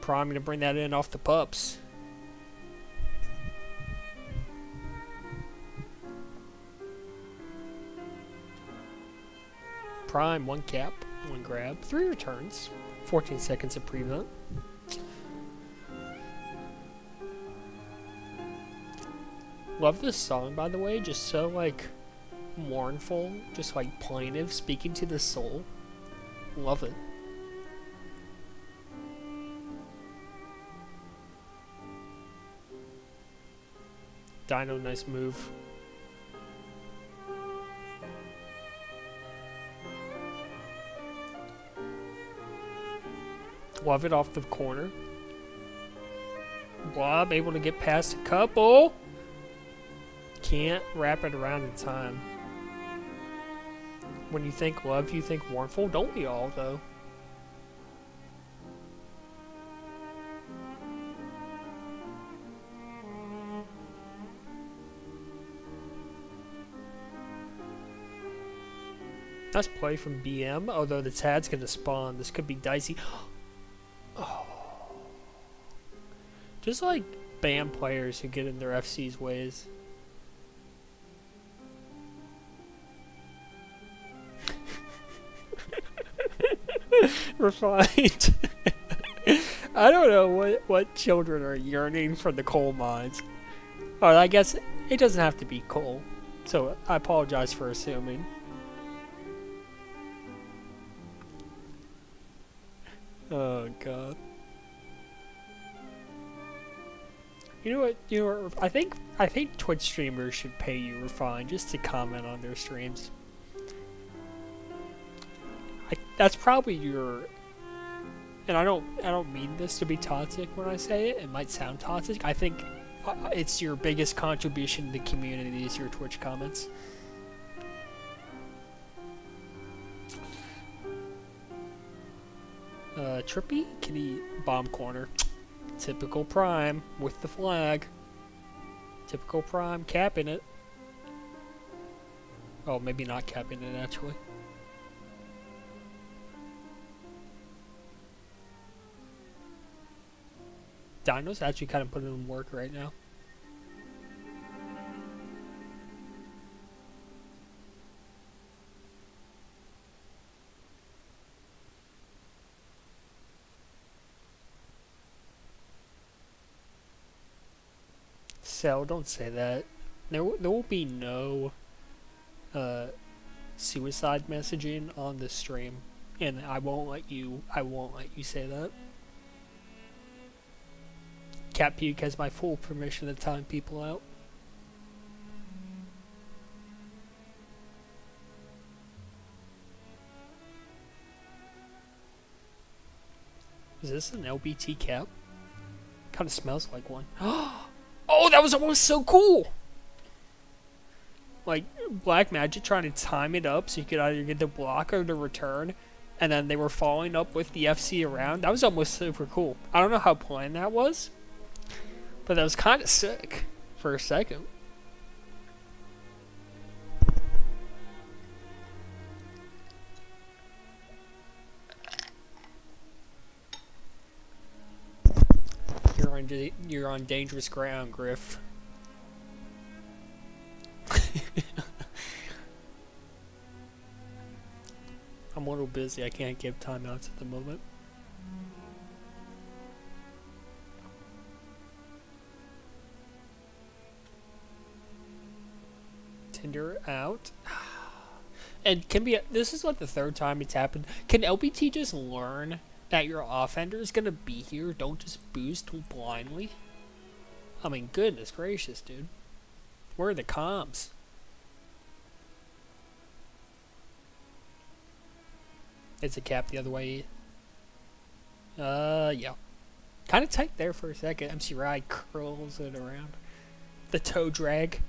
Prime gonna bring that in off the pups. Prime, 1 cap, 1 grab, 3 returns, 14 seconds of prevent. Love this song, by the way, just so, like, mournful, just, like, plaintive, speaking to the soul. Love it. Dino, nice move. Love it off the corner. Blob able to get past a couple. Can't wrap it around in time. When you think love, you think mournful. Don't we all, though? Nice play from BM, although the Tad's gonna spawn. This could be dicey. Oh. Just like BAM players who get in their FC's ways. Refined. I don't know what children are yearning for the coal mines. Oh, I guess it doesn't have to be coal. So I apologize for assuming. Oh god. You know what? You know what? I think Twitch streamers should pay you, Refine, just to comment on their streams. That's probably your, and I don't mean this to be toxic when I say it. It might sound toxic. I think it's your biggest contribution to the community is your Twitch comments. Trippy, kitty, bomb corner. Typical Prime with the flag. Typical Prime capping it. Oh, maybe not capping it actually. Dino's actually kind of putting in work right now. So don't say that. There will be no suicide messaging on this stream, and I won't let you say that. Cat Puke has my full permission to time people out. Is this an LBT cap? Kind of smells like one. Oh, that was almost so cool! Like, Black Magic trying to time it up so you could either get the block or the return, and then they were following up with the FC around. That was almost super cool. I don't know how planned that was, but that was kind of sick for a second. you're on dangerous ground, Griff. I'm a little busy. I can't give timeouts at the moment. Tinder out. And this is like the third time it's happened. Can LBT just learn that your offender is gonna be here? Don't just boost blindly. I mean, goodness gracious, dude. Where are the comms? It's a cap the other way. Yeah. Kind of tight there for a second. MC Ride curls it around. The toe drag.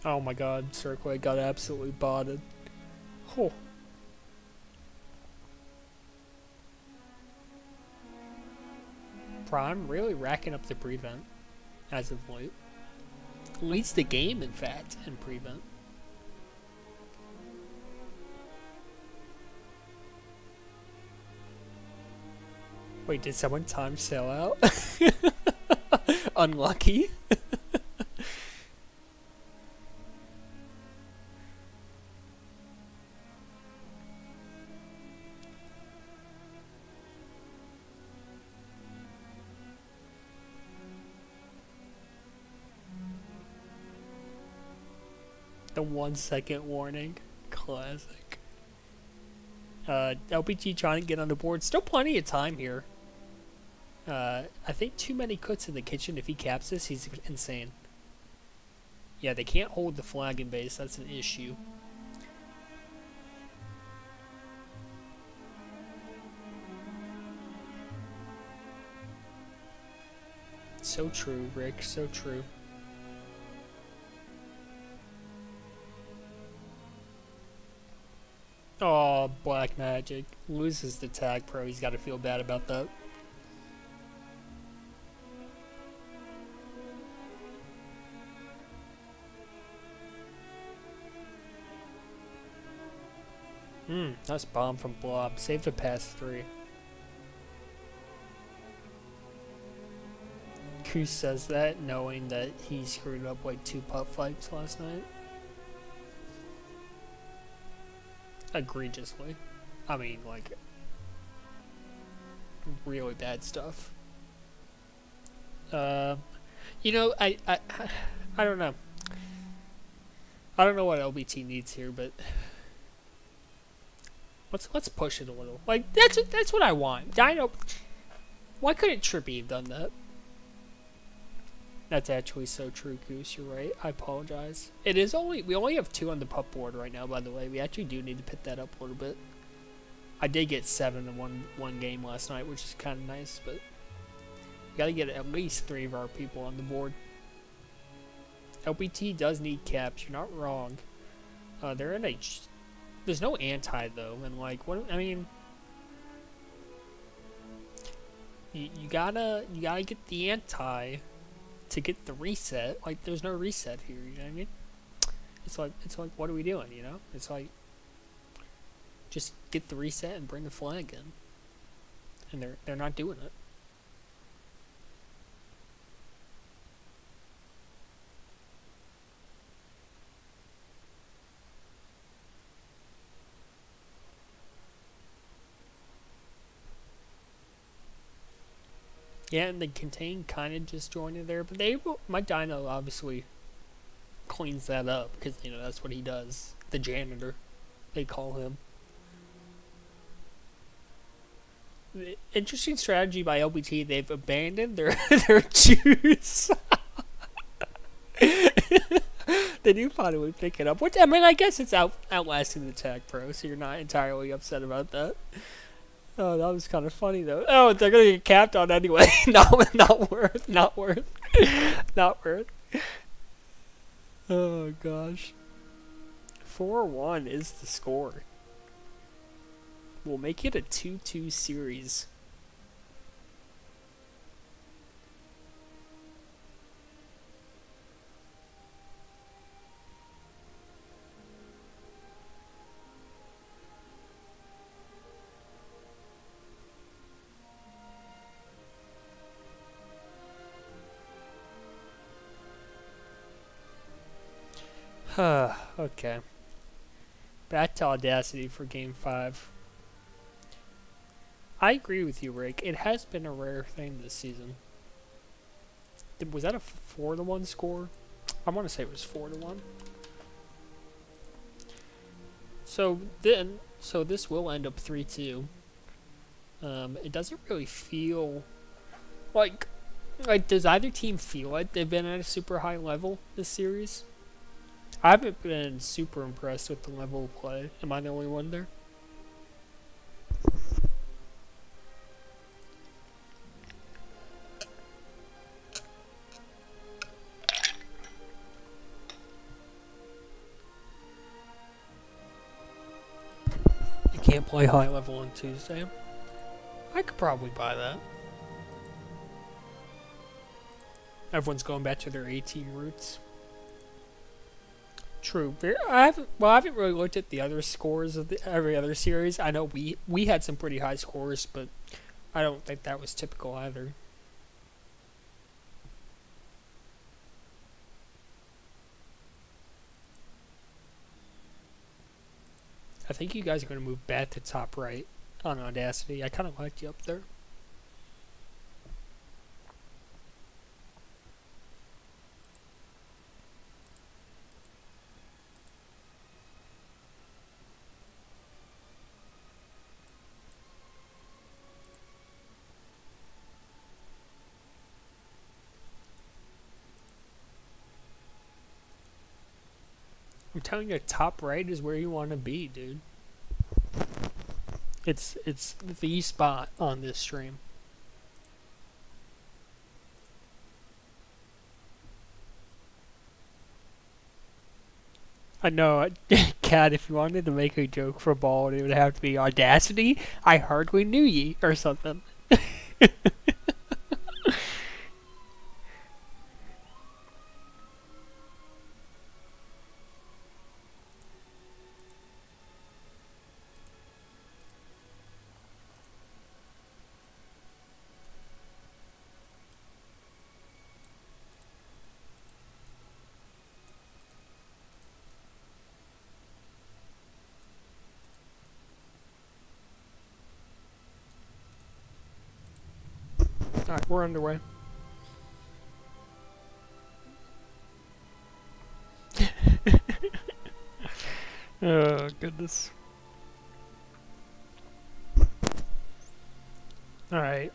Oh my god, Circle got absolutely botted. Oh. Prime really racking up the prevent as of late. Leads the game, in fact, in prevent. Wait, did someone time sell out? Unlucky. The 1 second warning. Classic. LBT trying to get on the board. Still plenty of time here. I think too many cooks in the kitchen. If he caps this, he's insane. Yeah, they can't hold the flag in base. That's an issue. So true, Rick. So true. Oh, Black Magic. Loses the tag pro. He's got to feel bad about that. Nice bomb from Blob. Saved a pass 3. Goose says that knowing that he screwed up like 2 putt fights last night. Egregiously. I mean, like, really bad stuff. You know, I don't know. I don't know what LBT needs here, but let's push it a little. Like, that's what I want. Dino, why couldn't Trippy have done that? That's actually so true, Goose. You're right. I apologize. We only have 2 on the putt board right now, by the way. We actually do need to pick that up a little bit. I did get 7 in one game last night, which is kind of nice, but we got to get at least 3 of our people on the board. LBT does need caps. You're not wrong. They're in a... There's no anti, though, and like, what... I mean... You gotta get the anti... to get the reset. Like, there's no reset here, you know what I mean? It's like what are we doing, you know? It's like, just get the reset and bring the flag in. And they're not doing it. Yeah, and the contain kind of just joined in there, but my Dino obviously cleans that up because, you know, that's what he does. The janitor, they call him. Interesting strategy by LBT. They've abandoned their juice. They do finally pick it up. Which, I mean, I guess it's outlasting the tag pro, so you're not entirely upset about that. Oh, that was kind of funny though. Oh, they're gonna get capped on anyway. not worth. Not worth. Oh gosh. 4-1 is the score. We'll make it a 2-2 series. Okay. Back to Audacity for Game 5. I agree with you, Rick. It has been a rare thing this season. Was that a 4-1 score? I want to say it was 4-1. So this will end up 3-2. It doesn't really feel like does either team feel like they've been at a super high level this series? I haven't been super impressed with the level of play. Am I the only one there? You can't play high level on Tuesday. I could probably buy that. Everyone's going back to their 18 roots. True. I haven't really looked at the other scores of every other series. I know we had some pretty high scores, but I don't think that was typical either. I think you guys are going to move back to top right on Audacity. I kind of liked you up there. I'm telling you, top right is where you want to be, dude. It's the spot on this stream. I know, Cat, if you wanted to make a joke for Bald, it would have to be Audacity, I hardly knew ye, or something. Alright, we're underway. Oh, goodness. Alright.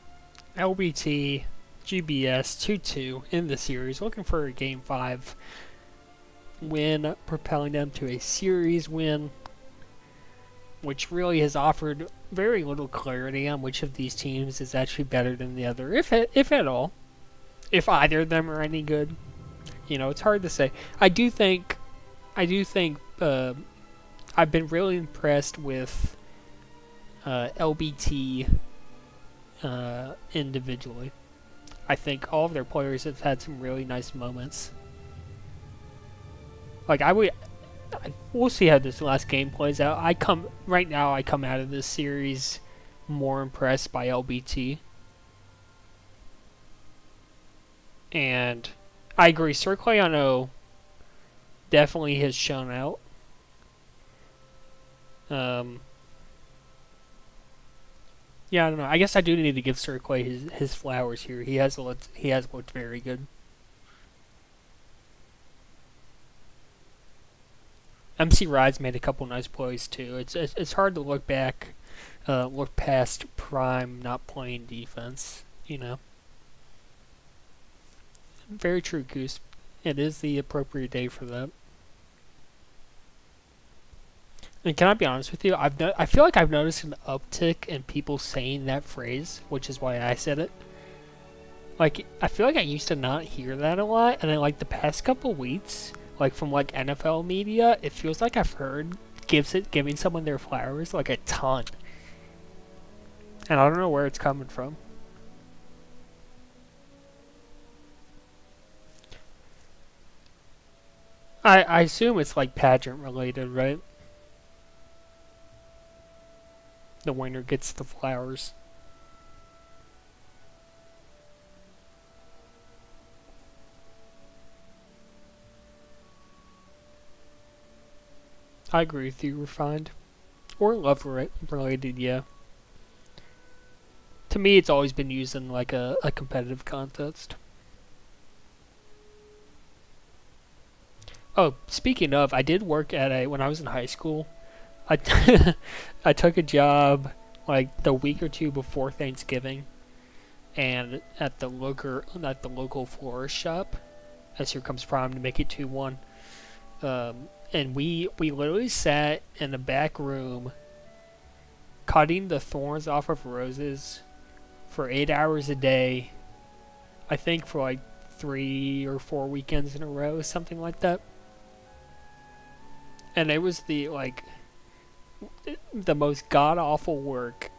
LBT, GBS, 2-2 in the series. Looking for a Game 5 win, propelling them to a series win, which really has offered very little clarity on which of these teams is actually better than the other, if at all. If either of them are any good. You know, it's hard to say. I do think I've been really impressed with LBT individually. I think all of their players have had some really nice moments. Like we'll see how this last game plays out. I come out of this series more impressed by LBT. And I agree, Circleano definitely has shown out. Yeah, I don't know. I guess I do need to give Circle his flowers here. He has looked very good. MC Rides made a couple nice plays too. It's hard to look past Prime not playing defense. You know. Very true, Goose. It is the appropriate day for that. And can I be honest with you? I feel like I've noticed an uptick in people saying that phrase, which is why I said it. Like, I feel like I used to not hear that a lot, and then like the past couple weeks, like from like NFL media, it feels like I've heard giving someone their flowers like a ton. And I don't know where it's coming from. I assume it's like pageant related, right? The winner gets the flowers. I agree with you, refined. Or love related, yeah. To me, it's always been used in like a competitive context. Oh, speaking of, I did work at when I was in high school, I, I took a job like the week or two before Thanksgiving, and at the local florist shop, as here comes Prime to make it 2-1. And we literally sat in the back room cutting the thorns off of roses for 8 hours a day. I think for like 3 or 4 weekends in a row, something like that. And it was the most god awful work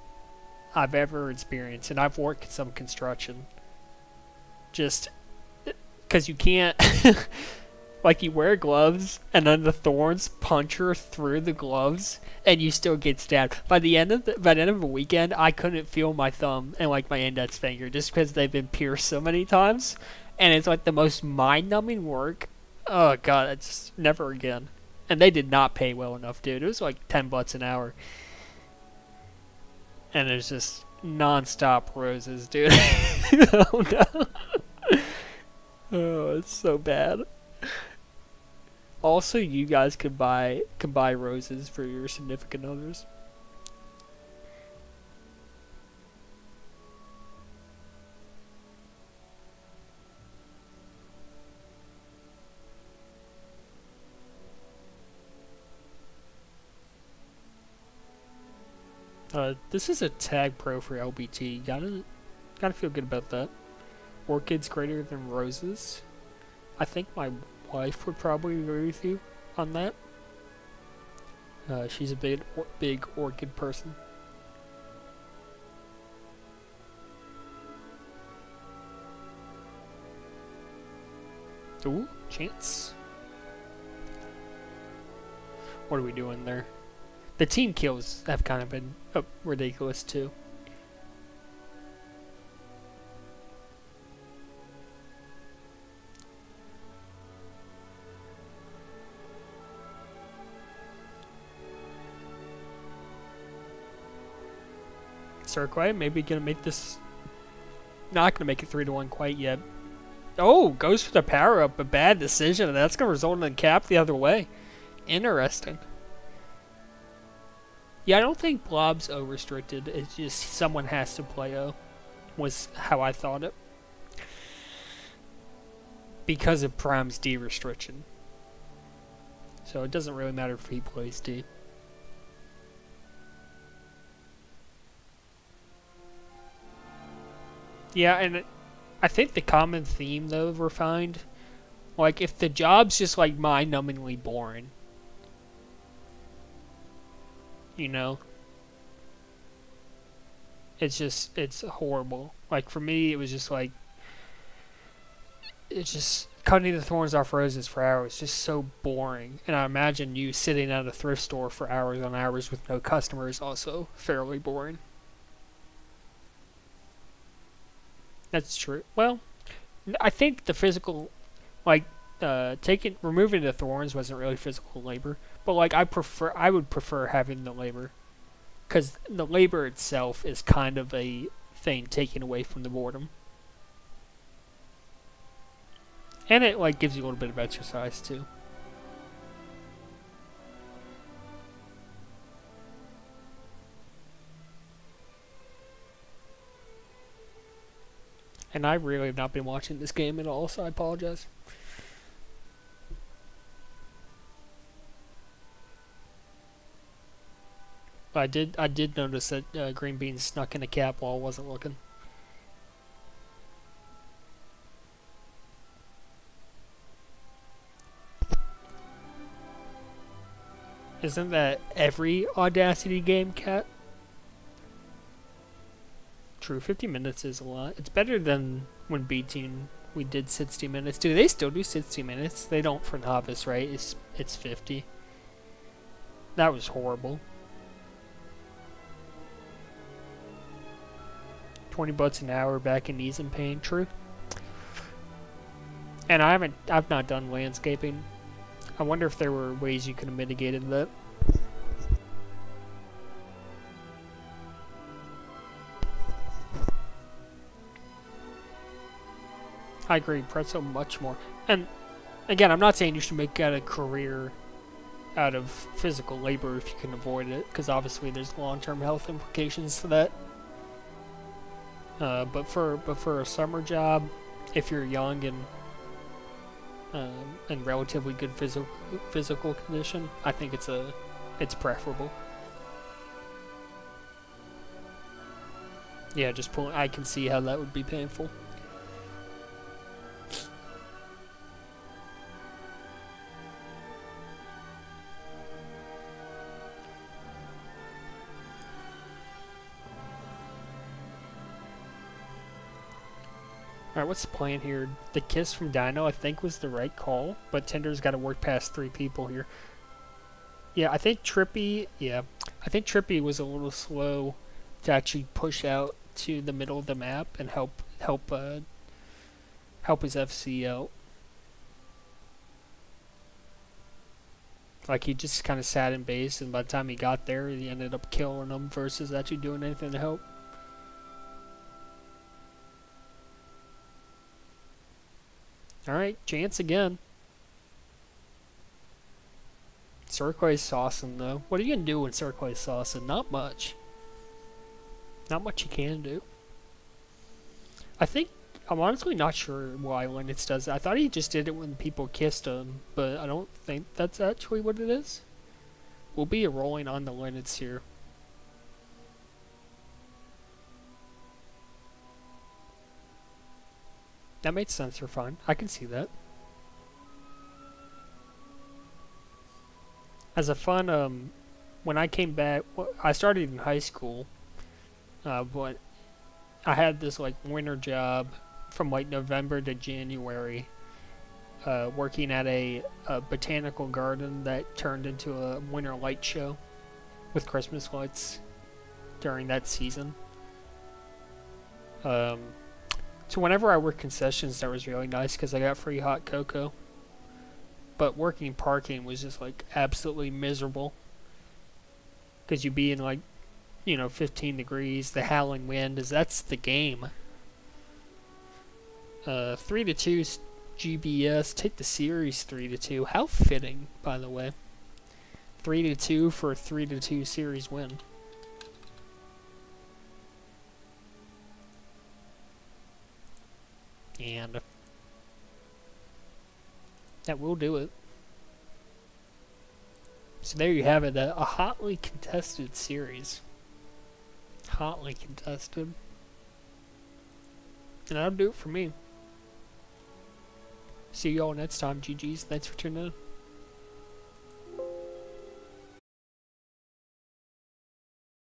I've ever experienced, and I've worked in some construction. Just because you can't, like, you wear gloves, and then the thorns puncture through the gloves, and you still get stabbed. By the end of the weekend, I couldn't feel my thumb and like my index finger just because they've been pierced so many times, and it's like the most mind-numbing work. Oh god, it's never again. And they did not pay well enough, dude. It was like $10 an hour. And it's just non-stop roses, dude. Oh no. Oh, it's so bad. Also, you guys can buy roses for your significant others. This is a tag pro for LBT. Gotta feel good about that. Orchids greater than roses. I think my wife would probably agree with you on that. She's a big orchid person. Ooh, chance. What are we doing there? The team kills have kind of been ridiculous too. Cirque maybe gonna make this. Not gonna make it 3-1 quite yet. Oh, goes for the power up, a bad decision, and that's gonna result in a cap the other way. Interesting. Yeah, I don't think Blob's O restricted. It's just someone has to play O, was how I thought it. Because of Prime's D restriction. So it doesn't really matter if he plays D. Yeah, and I think the common theme, though, refined, like, if the job's just, like, mind-numbingly boring, you know, it's horrible. Like, for me, it was just, like, it's just cutting the thorns off roses for hours, just so boring. And I imagine you sitting at a thrift store for hours on hours with no customers, also fairly boring. That's true. Well, I think the physical, like, removing the thorns wasn't really physical labor, but like I would prefer having the labor, because the labor itself is kind of a thing taken away from the boredom, and it like gives you a little bit of exercise too. And I really have not been watching this game at all, so I apologize. But I did notice that Green Bean snuck in a cap while I wasn't looking. Isn't that every Audacity game, Cat? True, 50 minutes is a lot. It's better than when B-Team we did 60 minutes. Do they still do 60 minutes? They don't for novice, right? It's 50. That was horrible. $20 an hour, back in knees in pain. True. And I've not done landscaping. I wonder if there were ways you could have mitigated that. I agree, pretzel much more. And again, I'm not saying you should make a career out of physical labor if you can avoid it, because obviously there's long-term health implications to that. But for a summer job, if you're young and relatively good physical condition, I think it's preferable. Yeah, just pulling. I can see how that would be painful. Alright, what's the plan here? The kiss from Dino, I think, was the right call, but Tinder's got to work past 3 people here. Yeah, I think Trippy was a little slow to actually push out to the middle of the map and help his FC out. Like, he just kind of sat in base, and by the time he got there, he ended up killing him versus actually doing anything to help. Alright, chance again. Cirquoise saucing, though. What are you going to do when Cirquoise saucing? Not much. Not much you can do. I'm honestly not sure why Linux does it. I thought he just did it when people kissed him, but I don't think that's actually what it is. We'll be rolling on the Linux here. That makes sense for fun. I can see that. As a fun, when I came back, I started in high school, but I had this like winter job from like November to January, working at a botanical garden that turned into a winter light show with Christmas lights during that season. So whenever I worked concessions, that was really nice because I got free hot cocoa. But working parking was just like absolutely miserable because you'd be in like, 15 degrees, the howling wind, that's the game. 3-2 GBS, take the series 3-2. How fitting, by the way. 3-2 for a 3-2 series win. And that will do it. So there you have it, a hotly contested series. Hotly contested. And that'll do it for me. See you all next time, GG's. Thanks for tuning in.